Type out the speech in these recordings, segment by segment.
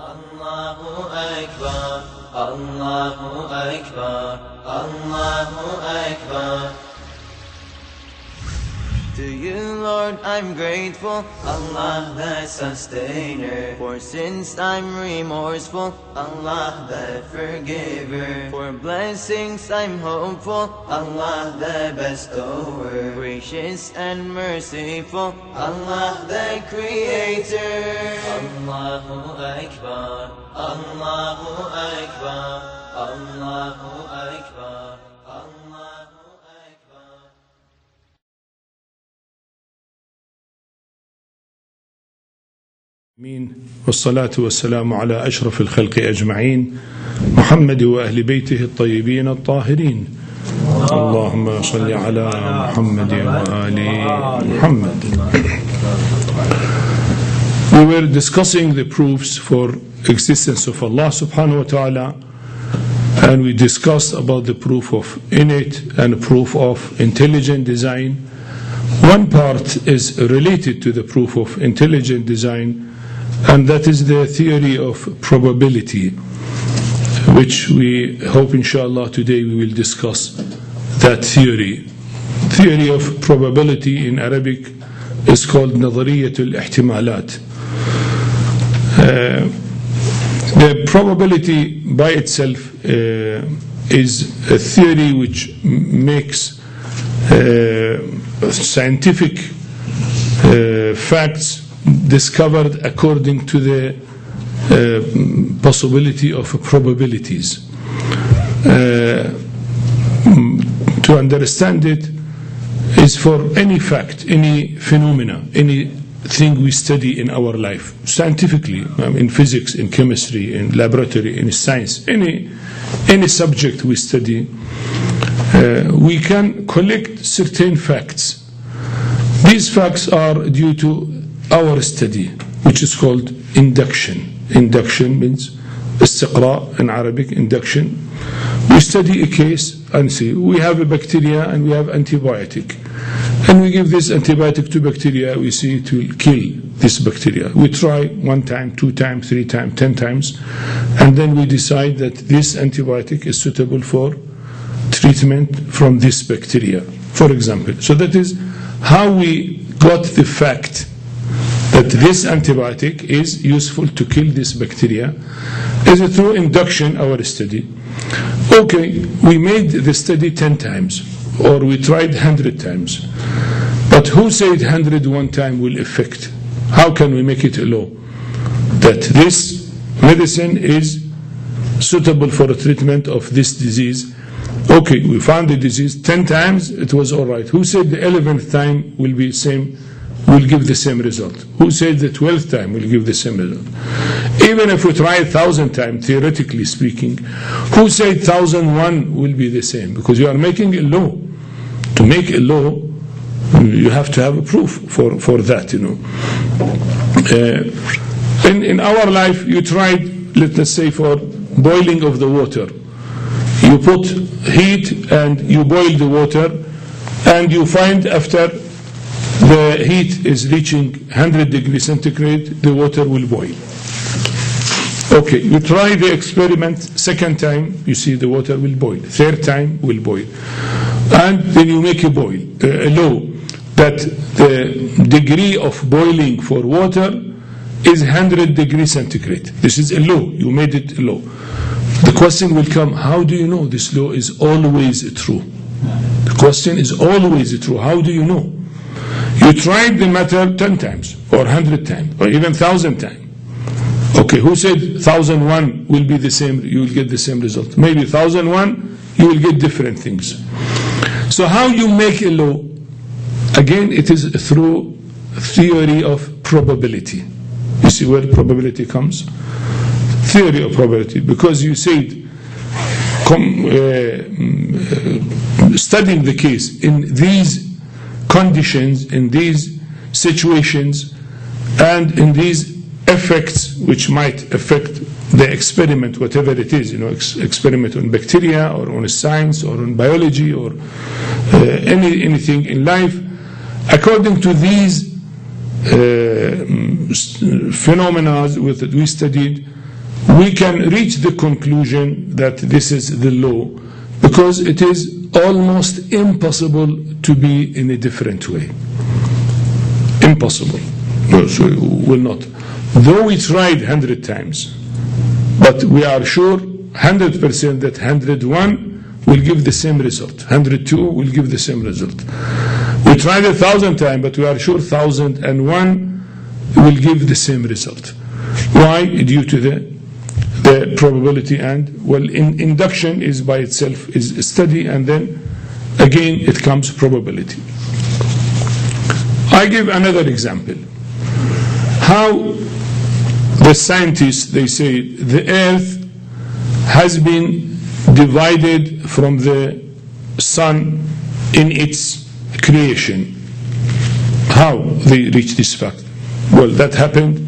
Allahu Akbar, Allahu Akbar, Allahu Akbar. To you, Lord, I'm grateful, Allah the sustainer. For sins I'm remorseful, Allah the forgiver. For blessings I'm hopeful, Allah the bestower. Gracious and merciful, Allah the creator. Allahu Akbar, Allahu Akbar, Allahu Akbar, Allahu Akbar. والصلاة والسلام على أشرف الخلق أجمعين محمد وأهل بيته الطيبين الطاهرين اللهم صل على محمد وآل محمد. We were discussing the proofs for existence of Allah subhanahu wa ta'ala, and we discussed about the proof of innate and proof of intelligent design. One part is related to the proof of intelligent design, and that is the theory of probability, which we hope inshallah today we will discuss that theory. Theory of probability in Arabic is called نظرية الاحتمالات. The probability by itself is a theory which makes scientific facts discovered according to the possibility of probabilities. To understand it is for any fact, any phenomena, anything we study in our life, scientifically, in physics, in chemistry, in laboratory, in science, any subject we study, we can collect certain facts. These facts are due to our study, which is called induction. Induction means istiqra in Arabic, induction. We study a case and see we have a bacteria and we have antibiotic, and we give this antibiotic to bacteria. We see it will kill this bacteria. We try 1 time, 2 times, 3 times, 10 times, and then we decide that this antibiotic is suitable for treatment from this bacteria, for example. So that is how we got the fact that this antibiotic is useful to kill this bacteria, is through induction, our study. Okay, we made the study 10 times, or we tried 100 times. But who said 101 time will affect? How can we make it a law that this medicine is suitable for the treatment of this disease? Okay, we found the disease 10 times, it was all right. Who said the 11th time will be same? Will give the same result? Who said the 12th time will give the same result? Even if we try 1,000 times, theoretically speaking, who said 1,001 will be the same? Because you are making a law. To make a law, you have to have a proof for that, you know. In our life, you tried, let's say, for boiling of the water. You put heat and you boil the water, and you find after the heat is reaching 100 degrees centigrade, the water will boil. Okay, you try the experiment, second time, you see the water will boil. Third time will boil. And then you make a law that the degree of boiling for water is 100 degrees centigrade. This is a law, you made it a law. The question will come, how do you know this law is always true? The question is always true, how do you know? You tried the matter 10 times, or 100 times, or even 1,000 times. Okay, who said 1,001 will be the same, you will get the same result? Maybe 1,001, you will get different things. So how you make a law? Again, it is through theory of probability. You see where probability comes? Theory of probability. Because you said, studying the case in these conditions, in these situations, and in these effects which might affect the experiment, whatever it is, experiment on bacteria or on science or on biology or anything in life, according to these phenomena that we studied, we can reach the conclusion that this is the law, because it is almost impossible to be in a different way. Impossible. No, so will not. Though we tried 100 times, but we are sure 100% that 101 will give the same result. 102 will give the same result. We tried 1,000 times, but we are sure 1,001 will give the same result. Why? Due to the probability, and well, induction is by itself is a study, and then again it comes probability. I give another example. How the scientists, they say the earth has been divided from the sun in its creation. How they reach this fact? Well, that happened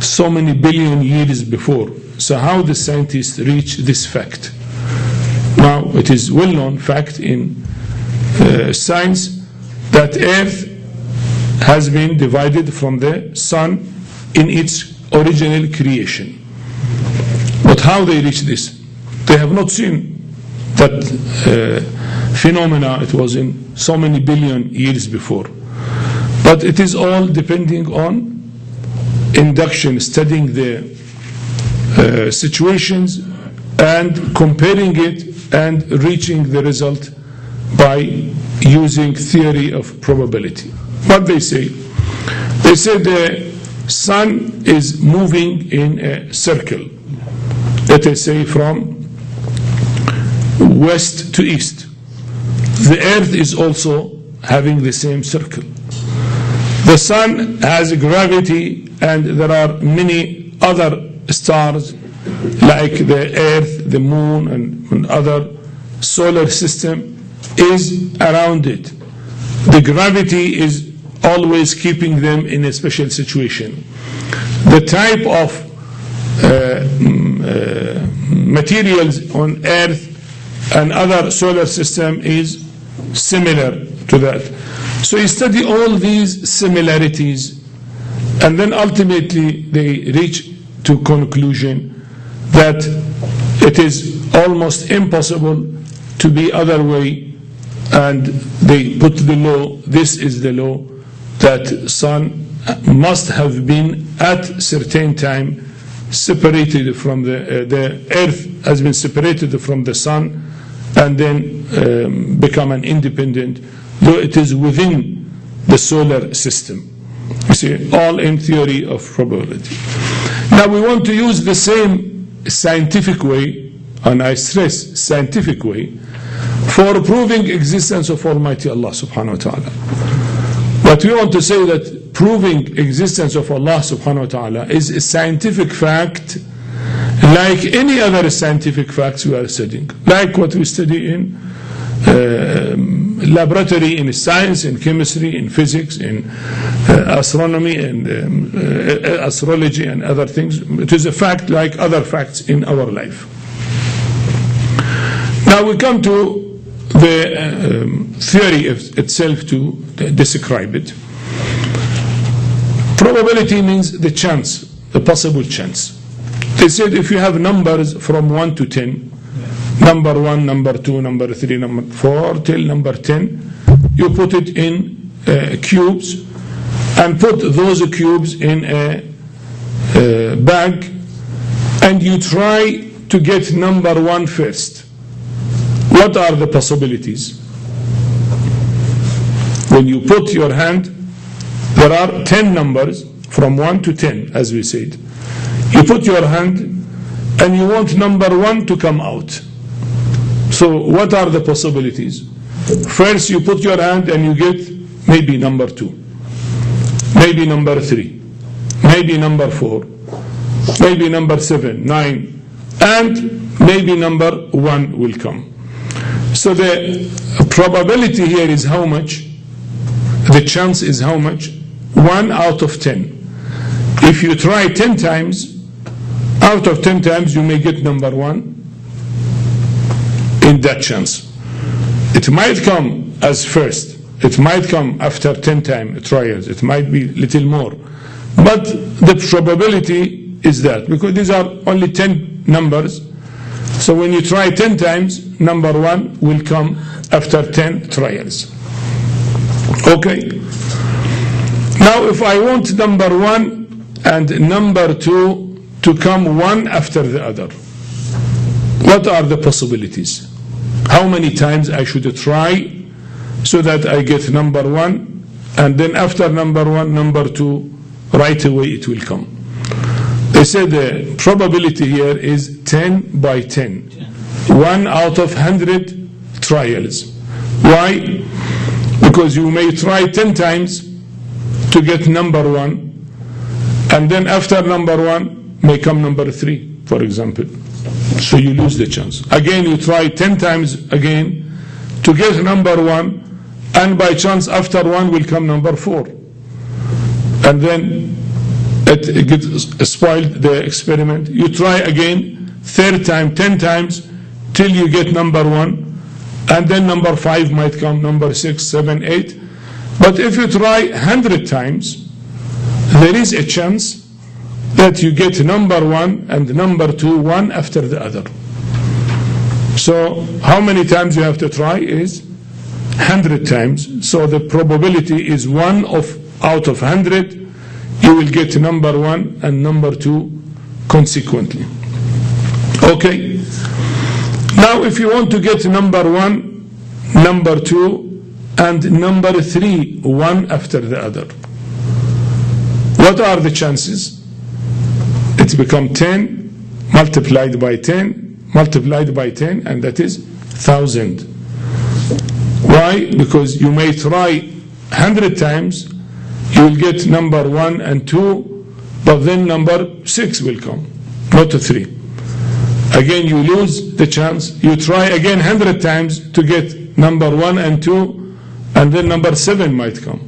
so many billion years before. So how the scientists reach this fact? Now, it is well-known fact in science that earth has been divided from the sun in its original creation. But how they reach this? They have not seen that phenomena. It was in so many billion years before. But it is all depending on induction, studying the situations and comparing it and reaching the result by using theory of probability. What they say? They say the sun is moving in a circle, let us say from west to east. The earth is also having the same circle. The sun has gravity, and there are many other stars like the earth, the moon, and other solar system is around it. The gravity is always keeping them in a special situation. The type of materials on earth and other solar system is similar to that. So you study all these similarities, and then ultimately they reach to conclusion that it is almost impossible to be other way, and they put the law, this is the law, that sun must have been at certain time separated from the earth has been separated from the sun, and then become an independent, though it is within the solar system. You see, all in theory of probability. Now we want to use the same scientific way, and I stress scientific way, for proving existence of Almighty Allah subhanahu wa ta'ala. But we want to say that proving existence of Allah subhanahu wa ta'ala is a scientific fact like any other scientific facts we are studying, like what we study in laboratory, in science, in chemistry, in physics, in astronomy, and astrology, and other things. It is a fact like other facts in our life. Now we come to the theory itself to describe it. Probability means the chance, the possible chance. They said if you have numbers from 1 to 10, number 1, number 2, number 3, number 4, till number 10, you put it in cubes, and put those cubes in a bag, and you try to get number 1 first. What are the possibilities? When you put your hand, there are 10 numbers from 1 to 10, as we said. You put your hand and you want number 1 to come out. So what are the possibilities? First you put your hand and you get maybe number 2, maybe number 3, maybe number 4, maybe number 7, 9, and maybe number 1 will come. So the probability here is how much? The chance is how much? 1 out of 10. If you try 10 times, out of 10 times you may get number 1 in that chance. It might come as first. It might come after 10 times trials. It might be little more. But the probability is that? Because these are only 10 numbers. So when you try 10 times, number 1 will come after 10 trials. Okay. Now if I want number 1 and number 2 to come one after the other, what are the possibilities? How many times I should try so that I get number 1, and then after number 1, number 2, right away it will come? They say the probability here is 10 by 10. 1 out of 100 trials. Why? Because you may try 10 times to get number 1, and then after number 1 may come number 3, for example. So you lose the chance. Again, you try 10 times again to get number 1, and by chance after 1 will come number 4. And then it gets spoiled, the experiment. You try again, third time, 10 times, till you get number 1, and then number 5 might come, number 6, 7, 8. But if you try 100 times, there is a chance that you get number 1 and number 2, one after the other. So how many times you have to try is 100 times. So the probability is 1 out of 100. You will get number 1 and number 2 consequently. Okay. Now if you want to get number 1, number 2, and number 3, one after the other, what are the chances? It becomes 10 multiplied by 10 multiplied by 10, and that is 1,000. Why? Because you may try 100 times, you will get number 1 and 2, but then number 6 will come, not 3. Again, you lose the chance. You try again 100 times to get number 1 and 2, and then number 7 might come.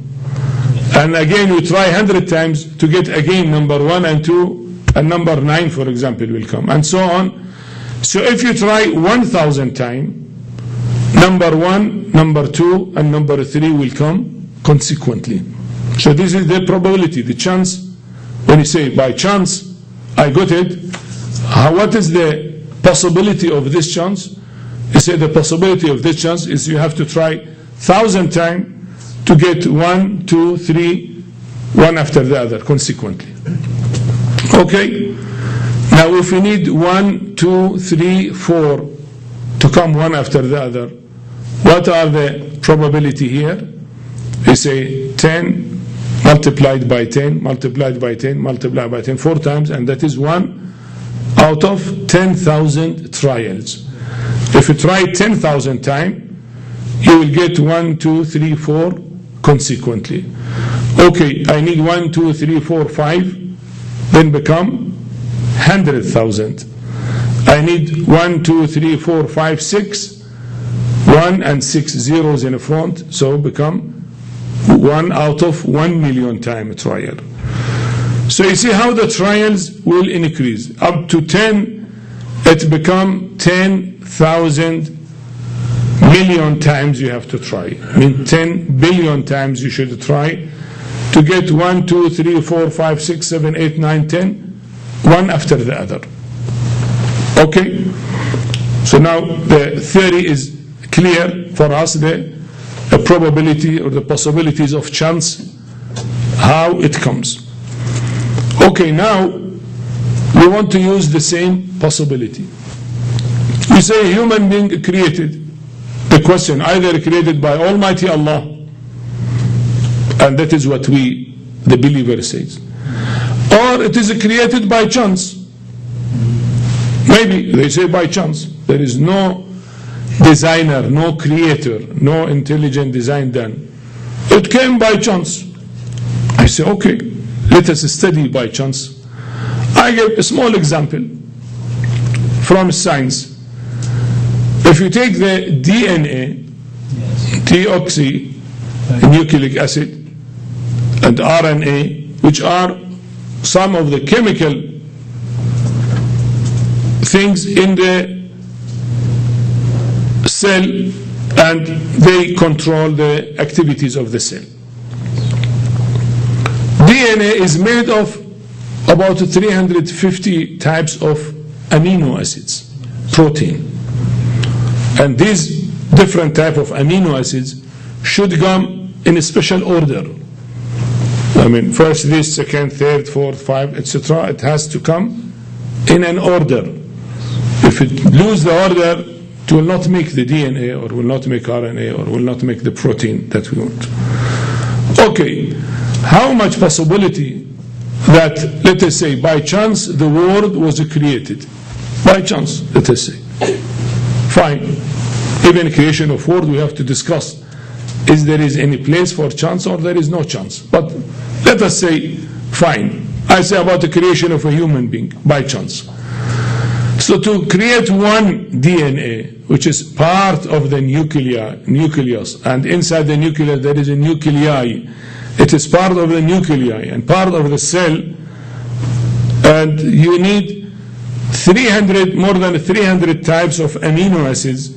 And again, you try 100 times to get again number 1 and 2, and number 9, for example, will come, and so on. So if you try 1,000 times, number 1, number 2, and number 3 will come consequently. So this is the probability, the chance. When you say by chance I got it, what is the possibility of this chance? You say the possibility of this chance is you have to try 1,000 times to get 1, 2, 3, one after the other consequently. Okay. Now if we need 1, 2, 3, 4 to come one after the other, what are the probability here? We say 10 multiplied by 10 multiplied by 10 multiplied by 10 4 times, and that is 1 out of 10,000 trials. If you try 10,000 times, you will get 1, 2, 3, 4 consequently. Okay, I need 1, 2, 3, 4, 5, then become 100,000. I need 1, 2, 3, 4, 5, 6, 1 and 6 zeros in the front, so become 1 out of 1,000,000 time trial. So you see how the trials will increase. Up to 10, it become 10,000 million times you have to try. I mean 10 billion times you should try to get 1, 2, 3, 4, 5, 6, 7, 8, 9, 10, one after the other. Okay? So now the theory is clear for us, the probability or the possibilities of chance, how it comes. Okay, now we want to use the same possibility. We say a human being created. The question, either created by Almighty Allah, and that is what we, the believer, says, or it is created by chance. Maybe they say by chance. There is no designer, no creator, no intelligent design done. It came by chance. I say, okay, let us study by chance. I give a small example from science. If you take the DNA, deoxynucleic acid, and RNA, which are some of the chemical things in the cell, and they control the activities of the cell. DNA is made of about 350 types of amino acids, protein. And these different type of amino acids should come in a special order. I mean, first this, second, third, fourth, five, etc. It has to come in an order. If it lose the order, it will not make the DNA, or will not make RNA, or will not make the protein that we want. Okay, how much possibility that, let us say, by chance the world was created? By chance, let us say. Fine. Even creation of world we have to discuss. Is there is any place for chance or there is no chance? But let us say, fine. I say about the creation of a human being, by chance. So to create one DNA, which is part of the nucleus, and inside the nucleus there is a nuclei. It is part of the nuclei and part of the cell, and you need more than 300 types of amino acids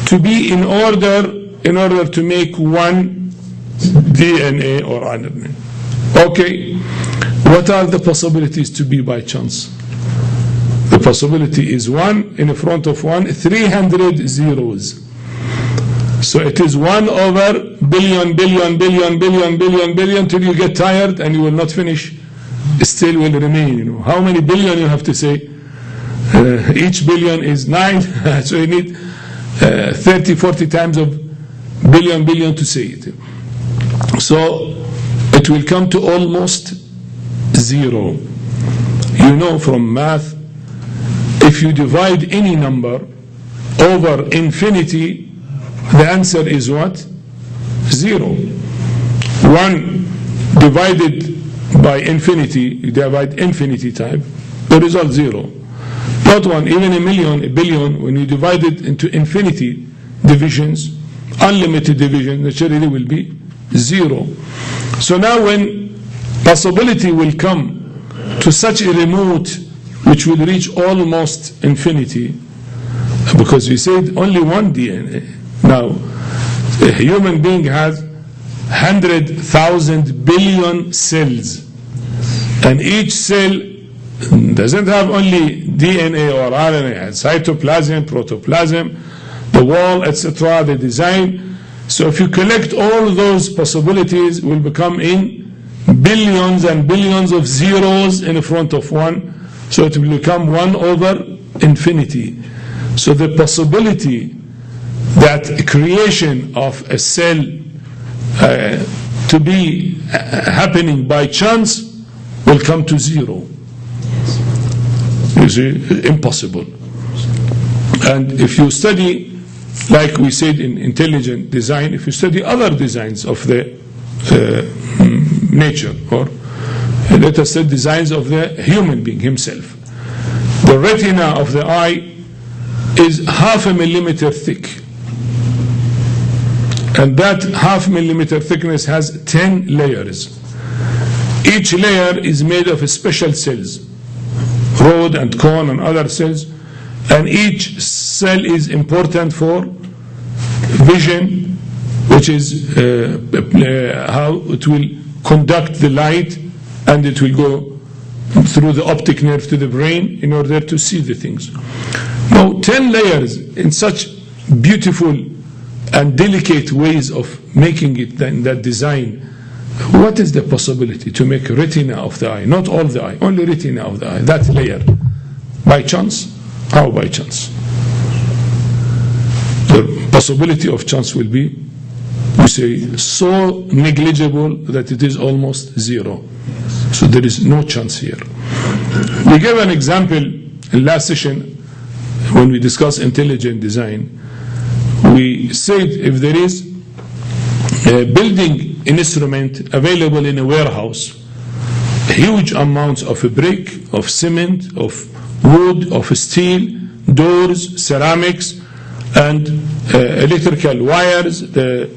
to be in order to make one DNA or RNA. Okay, what are the possibilities to be by chance? The possibility is 1 in front of 1, 300 zeros. So it is 1 over billion till you get tired and you will not finish. Still will remain. How many billion you have to say? Each billion is 9, so you need 30, 40 times of billion to say it. So it will come to almost 0. You know from math, if you divide any number over infinity, the answer is what? 0. 1 divided by infinity, you divide infinity time, the result 0. Not 1, even a million, a billion, when you divide it into infinity divisions, unlimited division, naturally will be 0. So now when possibility will come to such a remote, which will reach almost infinity, because we said only one DNA. Now, a human being has 100,000 billion cells, and each cell doesn't have only DNA or RNA, it has cytoplasm, protoplasm, the wall, etc., the design. So if you collect all those possibilities, will become in billions and billions of zeros in front of 1. So it will become 1 over infinity. So the possibility that creation of a cell to be happening by chance will come to 0. You see, impossible. And if you study, like we said in intelligent design, if you study other designs of the nature, or let us say designs of the human being himself, the retina of the eye is 0.5 millimeter thick, and that 0.5 millimeter thickness has 10 layers. Each layer is made of special cells, rod and cone and other cells, and each cell is important for vision, which is how it will conduct the light, and it will go through the optic nerve to the brain in order to see the things. Now 10 layers in such beautiful and delicate ways of making it in that design. What is the possibility to make a retina of the eye? Not all the eye, only retina of the eye, that layer. By chance? How by chance? The possibility of chance will be, we say, so negligible that it is almost 0. So there is no chance here. We gave an example in last session when we discussed intelligent design. We said if there is a building instrument available in a warehouse, huge amounts of brick, of cement, of wood, of steel, doors, ceramics, and electrical wires, the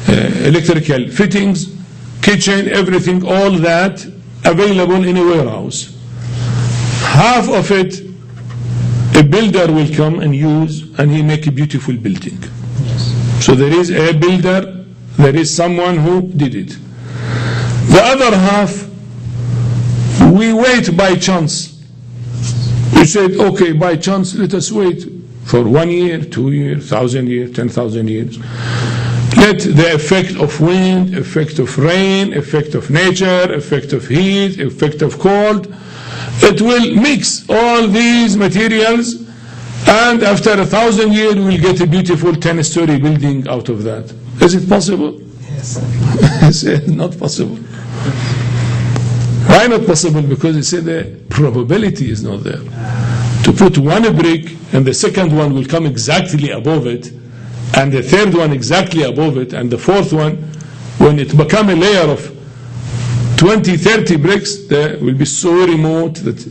electrical fittings, kitchen, everything, all that available in a warehouse. Half of it a builder will come and use, and he make a beautiful building. So there is a builder, there is someone who did it. The other half We wait by chance. We said, okay, by chance, let us wait for 1 year, 2 years, 1,000 years, 10,000 years. Let the effect of wind, effect of rain, effect of nature, effect of heat, effect of cold, it will mix all these materials, and after 1,000 years we'll get a beautiful 10-story building out of that. Is it possible? Yes. It's not possible. Why not possible? Because he said the probability is not there. To put one brick and the second one will come exactly above it, and the third one exactly above it, and the fourth one, when it become a layer of 20, 30 bricks, they will be so remote that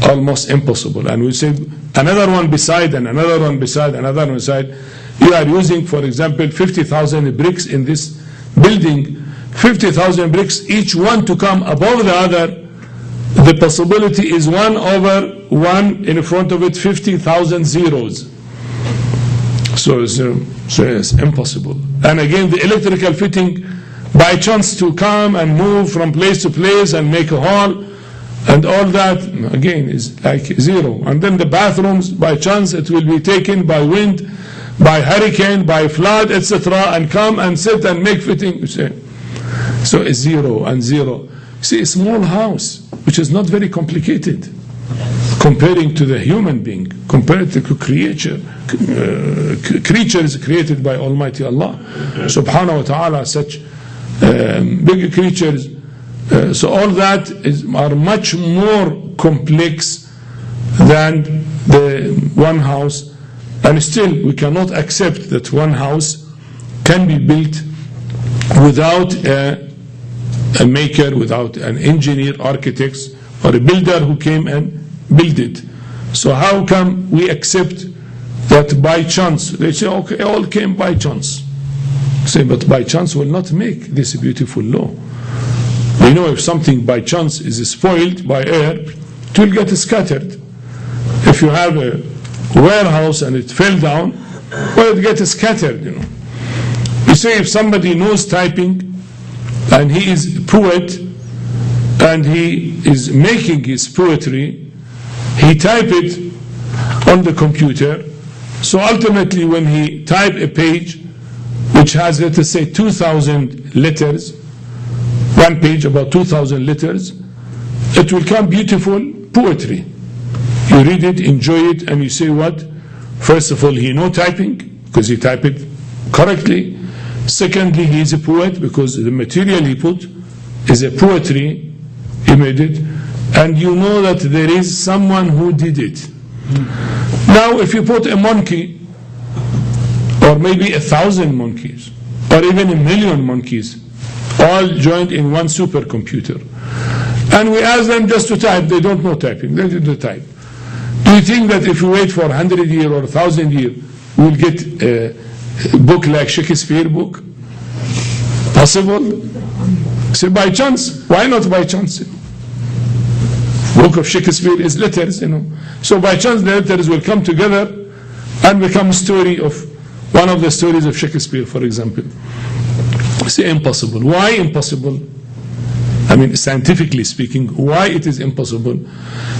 almost impossible. And we say another one beside, and another one beside, another one beside. You are using, for example, 50,000 bricks in this building, 50,000 bricks, each one to come above the other. The possibility is 1 over 1, in front of it 50,000 zeros. So it's impossible. And again, the electrical fitting, by chance to come and move from place to place and make a hall and all that, again, is like zero. And then the bathrooms, by chance, it will be taken by wind, by hurricane, by flood, etc., and come and sit and make fitting. So it's zero and zero. See, a small house, which is not very complicated, comparing to the human being, compared to creatures created by Almighty Allah, subhanahu wa ta'ala, such big creatures. So all that are much more complex than the one house, and still we cannot accept that one house can be built without a maker, without an engineer, architect, or a builder who came and built it. So how come we accept that by chance? They say, okay, all came by chance. Say, but by chance will not make this beautiful law. We know if something by chance is spoiled by air, it will get scattered. If you have a warehouse and it fell down, well, it gets scattered, you know. You say if somebody knows typing and he is a poet and he is making his poetry, he type it on the computer. So ultimately when he type a page which has, let us say, 2,000 letters, one page about 2,000 letters, it will come beautiful poetry. You read it, enjoy it, and you say what? First of all, he knows typing because he typed it correctly. Secondly, he is a poet because the material he put is a poetry, he made it, and you know that there is someone who did it. Now if you put a monkey, or maybe 1,000 monkeys, or even 1,000,000 monkeys, all joined in one supercomputer, and we ask them just to type, they don't know typing, they didn't type. Do you think that if we wait for 100 years or 1,000 years, we'll get a book like Shakespeare book? Possible? So by chance, why not by chance? Book of Shakespeare is letters, you know. So by chance the letters will come together and become a story of one of the stories of Shakespeare, for example. It's impossible. Why impossible? I mean, scientifically speaking, why it is impossible?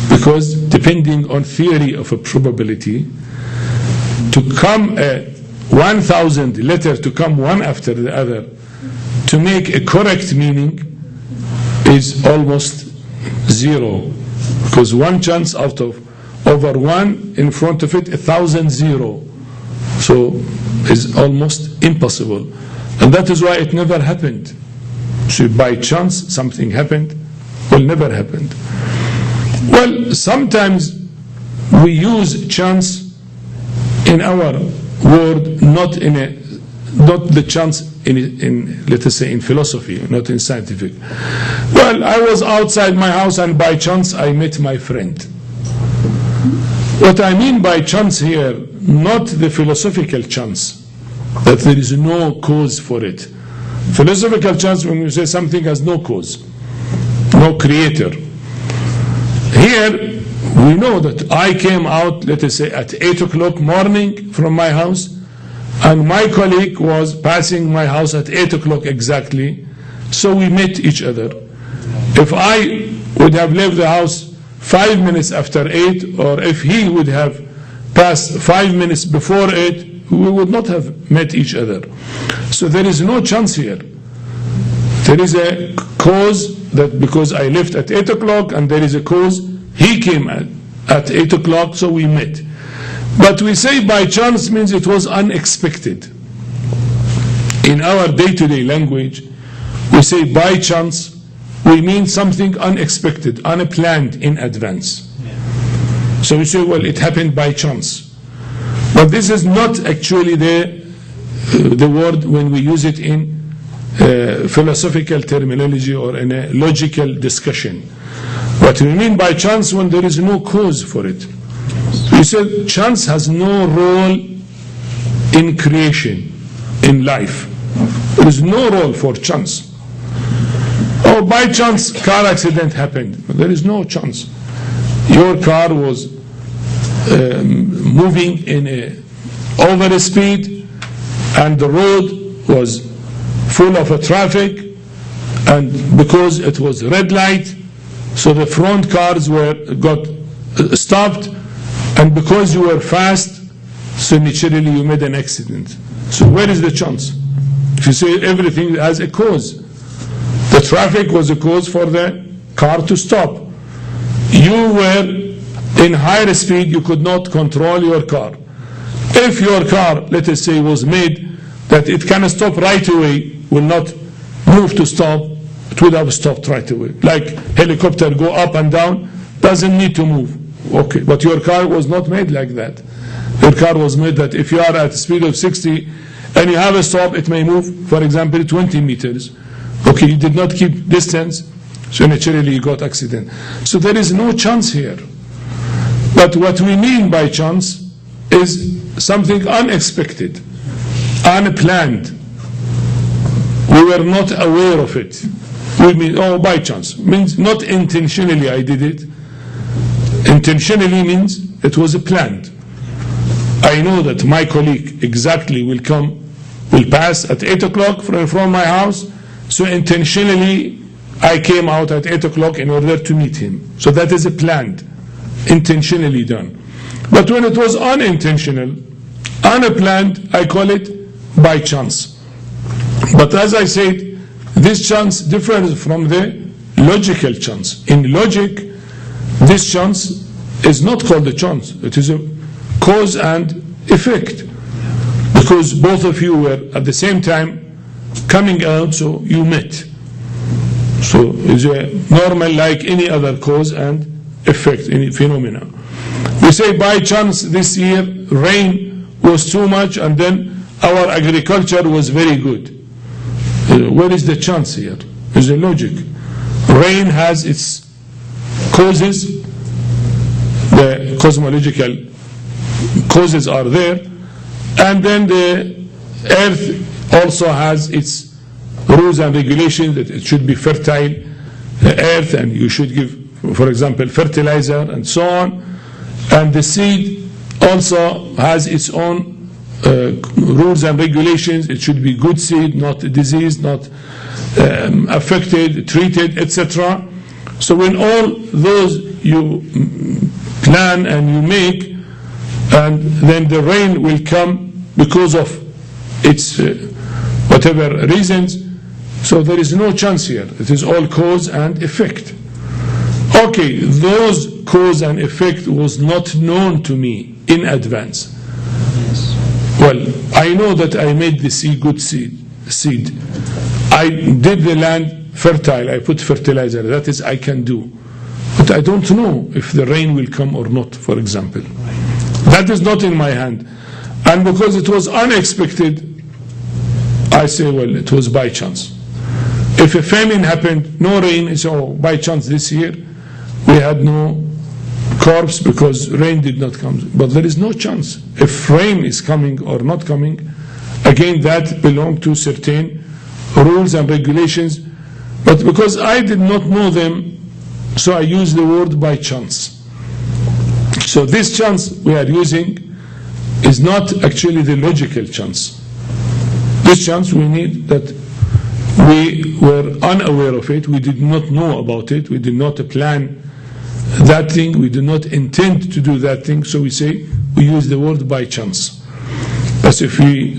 Because depending on theory of a probability, to come 1,000 letters to come one after the other, to make a correct meaning is almost zero. Because one chance out of over one, in front of it 1,000 zero. So it's almost impossible. And that is why it never happened. So by chance something happened, will never happen. Well, sometimes we use chance in our word, not the chance in let us say in philosophy, not in scientific. Well, I was outside my house and by chance I met my friend. What I mean by chance here, not the philosophical chance, that there is no cause for it. Philosophical chance, when you say something has no cause, no creator. Here, we know that I came out, let us say, at 8 o'clock morning from my house, and my colleague was passing my house at 8 o'clock exactly, so we met each other. If I would have left the house 5 minutes after 8, or if he would have passed 5 minutes before 8, we would not have met each other. So there is no chance here. There is a cause that because I left at 8 o'clock, and there is a cause he came at 8 o'clock, so we met. But we say by chance means it was unexpected. In our day-to-day language, we say by chance, we mean something unexpected, unplanned in advance. So we say, well, it happened by chance. But this is not actually the word when we use it in philosophical terminology or in a logical discussion. What we mean by chance when there is no cause for it. We said chance has no role in creation, in life. There is no role for chance. Oh, by chance, car accident happened. There is no chance. Your car was moving in over speed, and the road was full of traffic, and because it was red light, so the front cars got stopped, and because you were fast, so naturally you made an accident. So where is the chance? If you say everything has a cause, the traffic was a cause for the car to stop. You were in higher speed, you could not control your car. If your car, let us say, was made that it can stop right away, will not move to stop, it would have stopped right away. Like helicopter go up and down, doesn't need to move. Okay, but your car was not made like that. Your car was made that if you are at a speed of 60 and you have a stop, it may move, for example, 20 meters. Okay, you did not keep distance, so naturally you got accident. So there is no chance here. But what we mean by chance is something unexpected, unplanned. We were not aware of it. We mean, oh, by chance. Means not intentionally I did it. Intentionally means it was planned. I know that my colleague exactly will pass at 8 o'clock from my house, so intentionally I came out at 8 o'clock in order to meet him. So that is planned, intentionally done. But when it was unintentional, unplanned, I call it by chance. But as I said, this chance differs from the logical chance. In logic, this chance is not called a chance. It is a cause and effect. Because both of you were at the same time coming out, so you met. So it's a normal like any other cause and effect, any phenomena. We say by chance this year rain was too much and then our agriculture was very good. Where is the chance here? Is the logic. Rain has its causes, the cosmological causes are there, and then the earth also has its rules and regulations that it should be fertile earth and you should give, for example, fertilizer and so on. And the seed also has its own rules and regulations. It should be good seed, not diseased, not affected, treated, etc. So when all those you plan and you make, and then the rain will come because of its whatever reasons, so there is no chance here. It is all cause and effect. Okay, those cause and effect was not known to me in advance. Well, I know that I made the seed good seed. I did the land fertile. I put fertilizer. That is, I can do. But I don't know if the rain will come or not, for example. That is not in my hand. And because it was unexpected, I say, well, it was by chance. If a famine happened, no rain, so by chance this year, we had no crops because rain did not come. But there is no chance. If rain is coming or not coming, again, that belongs to certain rules and regulations. But because I did not know them, so I use the word by chance. So this chance we are using is not actually the logical chance. This chance we need that we were unaware of it, we did not know about it, we did not plan that thing, we did not intend to do that thing, so we use the word by chance. But if we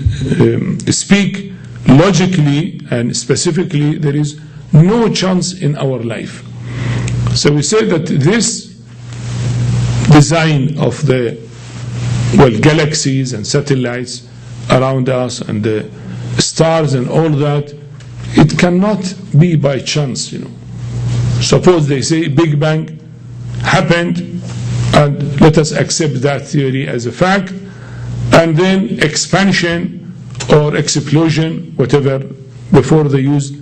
speak logically and specifically, there is no chance in our life. So we say that this design of the galaxies and satellites around us and the stars and all that, it cannot be by chance, Suppose they say Big Bang happened, and let us accept that theory as a fact, and then expansion or explosion, whatever, before they used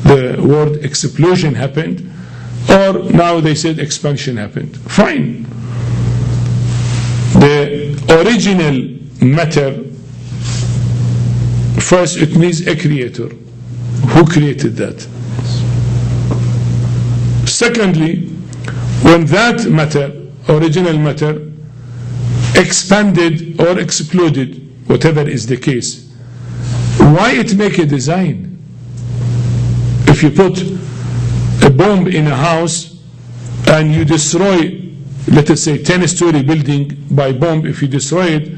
the word explosion happened, or now they said expansion happened. Fine. The original matter, first it needs a creator. Who created that? Secondly, when that matter, original matter, expanded or exploded, whatever is the case, why it make a design? If you put a bomb in a house and you destroy, let us say, 10-story building by bomb, if you destroy it,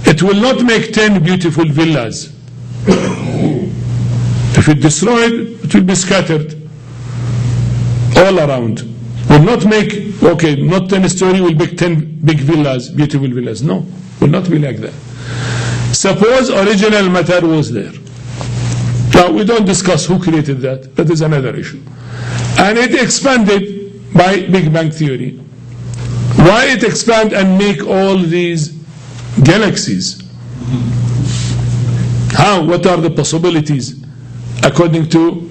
it will not make 10 beautiful villas. If it destroyed, it will be scattered all around. Will not make, not 10-story, will make 10 big villas, beautiful villas. No, will not be like that. Suppose original matter was there. Now, we don't discuss who created that. That is another issue. And it expanded by Big Bang theory. Why it expand and make all these galaxies? How? What are the possibilities according to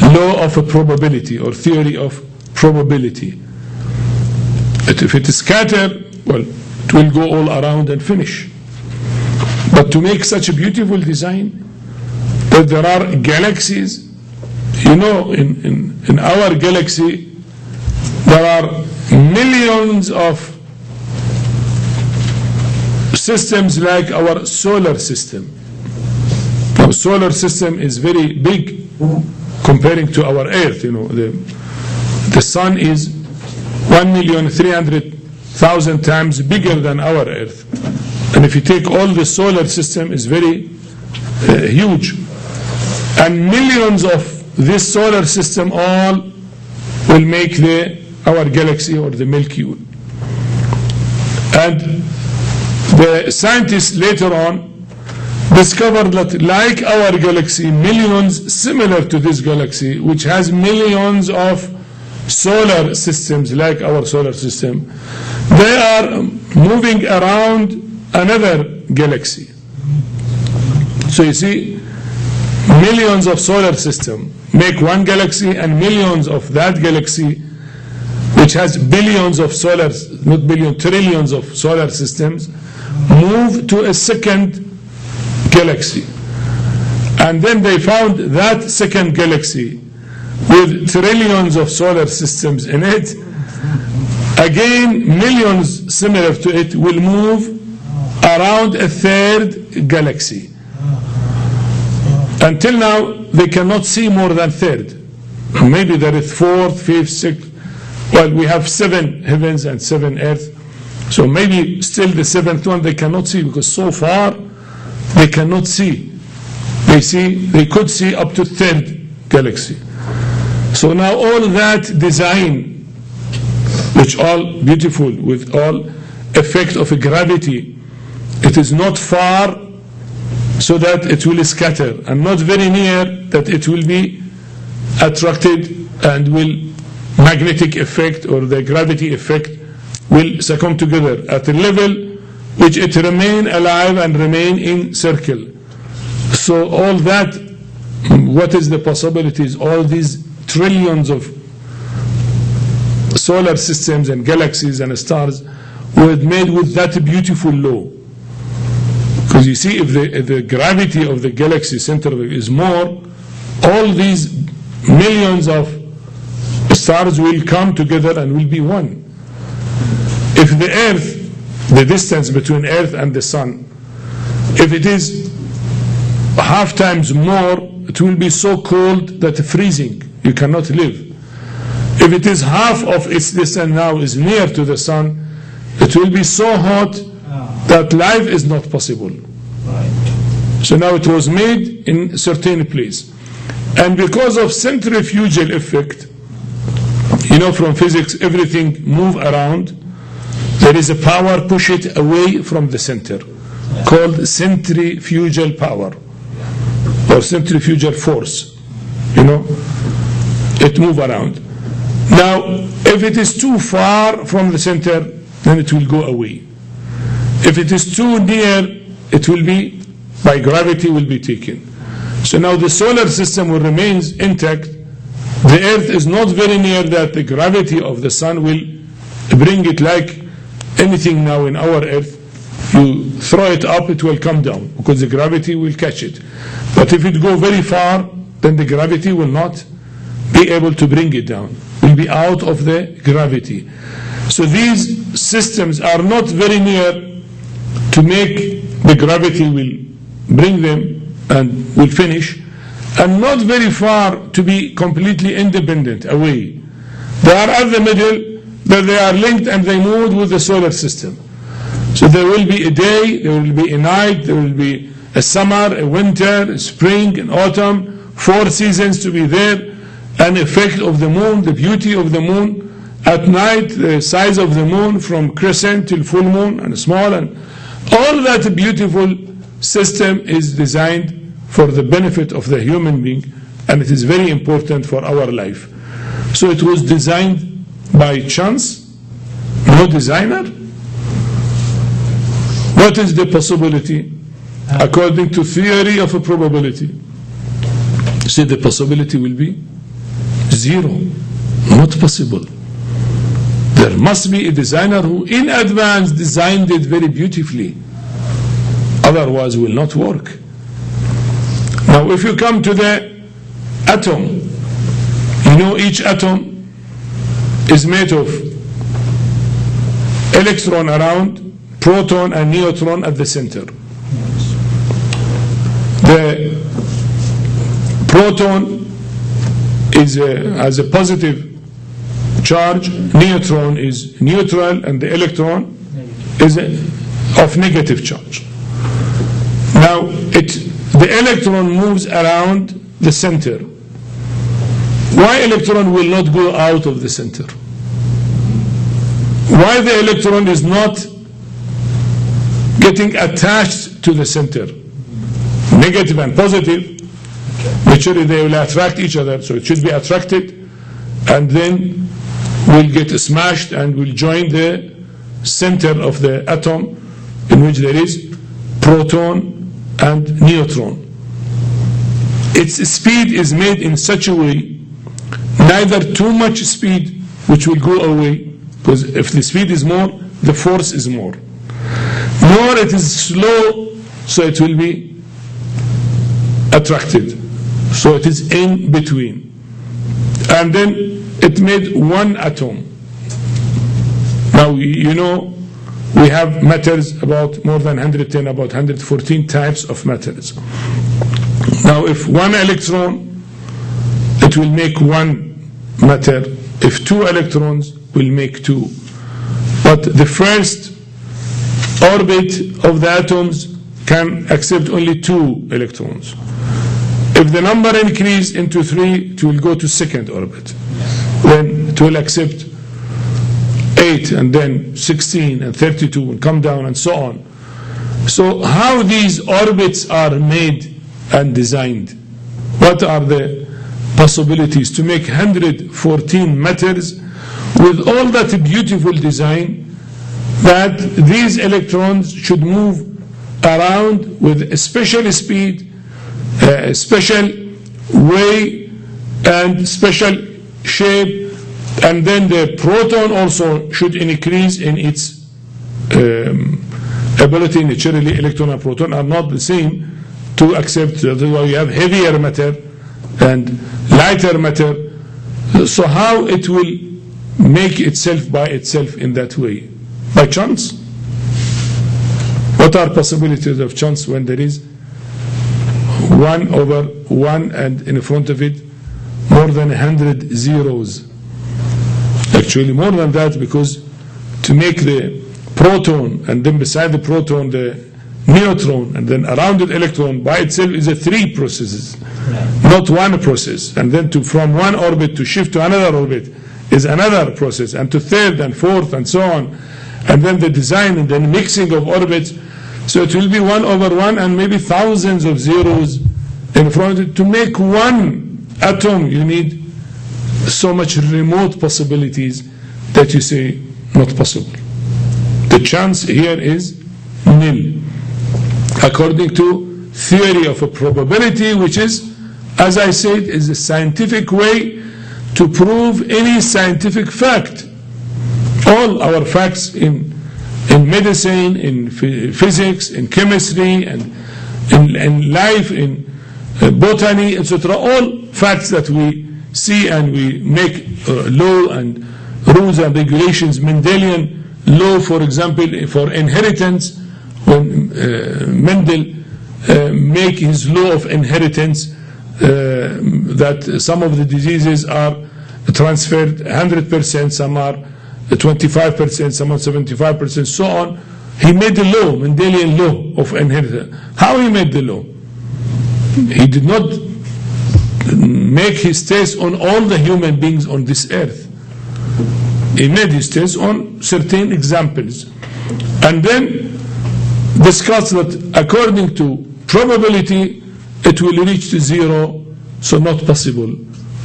law of a probability or theory of probability? If it is scattered, it will go all around and finish. But to make such a beautiful design, that there are galaxies, in our galaxy, there are millions of systems like our solar system. Our solar system is very big comparing to our Earth. The sun is 1,300,000 times bigger than our Earth. And if you take all the solar system, it's very huge. And millions of this solar system all will make our galaxy or the Milky Way. And the scientists later on discovered that like our galaxy, millions similar to this galaxy, which has millions of solar systems like our solar system, they are moving around another galaxy. So you see, millions of solar system make one galaxy, and millions of that galaxy, which has billions of solar, not billion, trillions of solar systems, move to a second galaxy. And then they found that second galaxy with trillions of solar systems in it, again millions similar to it will move around a third galaxy. Until now they cannot see more than third. Maybe there is fourth, fifth, sixth. Well, we have 7 heavens and 7 earths, so maybe still the 7th one they cannot see, because so far they cannot see. They could see up to third galaxy. So now all that design, which all beautiful with all effect of gravity, it is not far so that it will scatter, and not very near that it will be attracted and will magnetic effect or the gravity effect will succumb together at a level which it remain alive and remain in circle. So all that, what is the possibilities? All these trillions of solar systems and galaxies and stars were made with that beautiful law. Because you see, if the gravity of the galaxy center is more, all these millions of stars will come together and will be one. If the Earth, the distance between Earth and the Sun, if it is half times more it will be so cold that freezing, you cannot live. If it is half of its distance now is near to the sun, it will be so hot that life is not possible. So now it was made in a certain place. And because of centrifugal effect, you know from physics, everything move around. There is a power push it away from the center, called centrifugal power or centrifugal force. You know, it move around. Now, if it is too far from the center, then it will go away. If it is too near, it will be, by gravity, will be taken. So now the solar system will remain intact. The earth is not very near that the gravity of the sun will bring it like anything now in our earth. You throw it up, it will come down because the gravity will catch it. But if it go very far, then the gravity will not be able to bring it down. Will be out of the gravity. So these systems are not very near to make the gravity will bring them and will finish, and not very far to be completely independent away. They are at the middle, but they are linked and they move with the solar system. So there will be a day, there will be a night, there will be a summer, a winter, a spring, an autumn, 4 seasons to be there, an effect of the moon, the beauty of the moon. At night, the size of the moon from crescent till full moon and small, and all that beautiful system is designed for the benefit of the human being, and it is very important for our life. So it was designed by chance, no designer. What is the possibility? According to theory of a probability, see, the possibility will be 0, not possible. There must be a designer who in advance designed it very beautifully, otherwise will not work. Now if you come to the atom, you know each atom is made of electron around, proton and neutron at the center. The proton has a positive charge, neutron is neutral, and the electron is of negative charge. Now the electron moves around the center. Why electron will not go out of the center? Why the electron is not getting attached to the center? Negative and positive, naturally they will attract each other, so it should be attracted and then will get smashed and will join the center of the atom, in which there is proton and neutron. Its speed is made in such a way, neither too much speed which will go away, because if the speed is more, the force is more, nor it is slow, so it will be attracted. So it is in between. And then it made one atom. Now you know we have matters about more than 110, about 114 types of matters. Now if one electron, it will make one matter. If 2 electrons, will make 2. But the first orbit of the atoms can accept only 2 electrons. If the number increases into 3, it will go to second orbit. Then it will accept 8 and then 16 and 32 and come down and so on. So how these orbits are made and designed? What are the possibilities to make 114 matters with all that beautiful design, that these electrons should move around with a special speed, a special way and special shape, and then the proton also should increase in its ability. Naturally, electron and proton are not the same to accept. Otherwise, you have heavier matter and lighter matter. So how it will make itself by itself in that way? By chance? What are possibilities of chance when there is 1 over 1, and in front of it more than 100 zeros. Actually more than that, because to make the proton, and then beside the proton the neutron, and then around the electron by itself is a 3 processes, not 1 process. And then from one orbit to shift to another orbit is another process, and to third and fourth and so on. And then the design and then mixing of orbits. So it will be 1 over 1 and maybe thousands of zeros in front of it. To make one atom you need so much remote possibilities that you say not possible. The chance here is nil, according to theory of a probability, which is, as I said, is a scientific way to prove any scientific fact. All our facts in medicine, in physics, in chemistry, and in life, in botany, etc., all facts that we see, and we make law and rules and regulations. Mendelian law, for example, for inheritance, when Mendel make his law of inheritance, that some of the diseases are transferred 100%, some are 25%, some are 75%, so on. He made the law, Mendelian law of inheritance. How he made the law? He did not make his test on all the human beings on this earth. He made his test on certain examples, and then discussed that according to probability it will reach to 0, so not possible,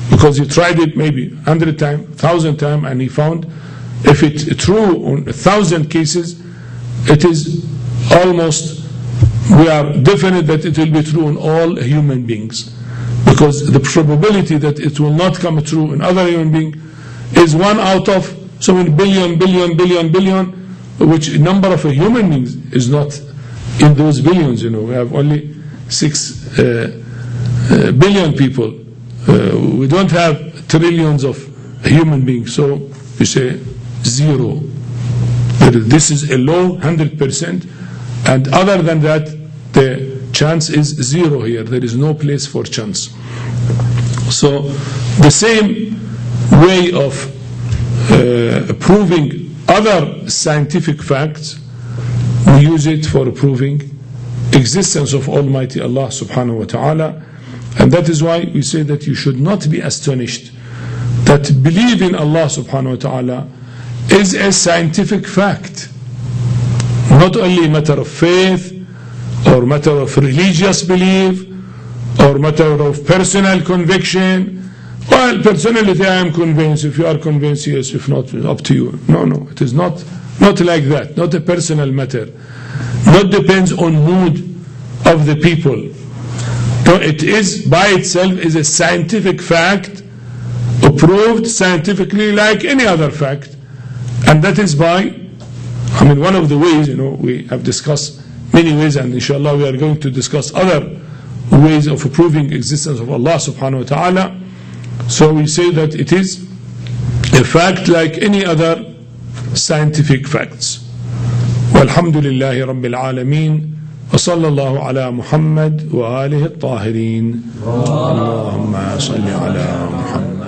because he tried it maybe 100 times, 1,000 times, and he found if it's true on 1,000 cases, it is almost, we are definite that it will be true on all human beings, because the probability that it will not come true in other human beings is 1 out of so many billion, which number of human beings is not in those billions. We have only 6 billion people. We don't have trillions of human beings. So you say 0. This is a law, 100%, and other than that, the chance is 0 here. There is no place for chance. So the same way of proving other scientific facts, we use it for proving existence of Almighty Allah subhanahu wa ta'ala. And that is why we say that you should not be astonished that believing Allah subhanahu wa ta'ala is a scientific fact, not only a matter of faith or matter of religious belief or matter of personal conviction. Well, personality, I am convinced. If you are convinced, yes. If not, up to you. No, it is not like that. Not a personal matter. Not depends on mood of the people. No, it is by itself is a scientific fact, approved scientifically like any other fact, and that is by, one of the ways. We have discussed many ways, and inshallah we are going to discuss other ways of proving existence of Allah subhanahu wa ta'ala. So we say that it is a fact like any other scientific facts. Walhamdulillahi Rabbil Alameen, wa sallallahu ala Muhammad wa alihi at-tahirin. Allahumma salli ala Muhammad.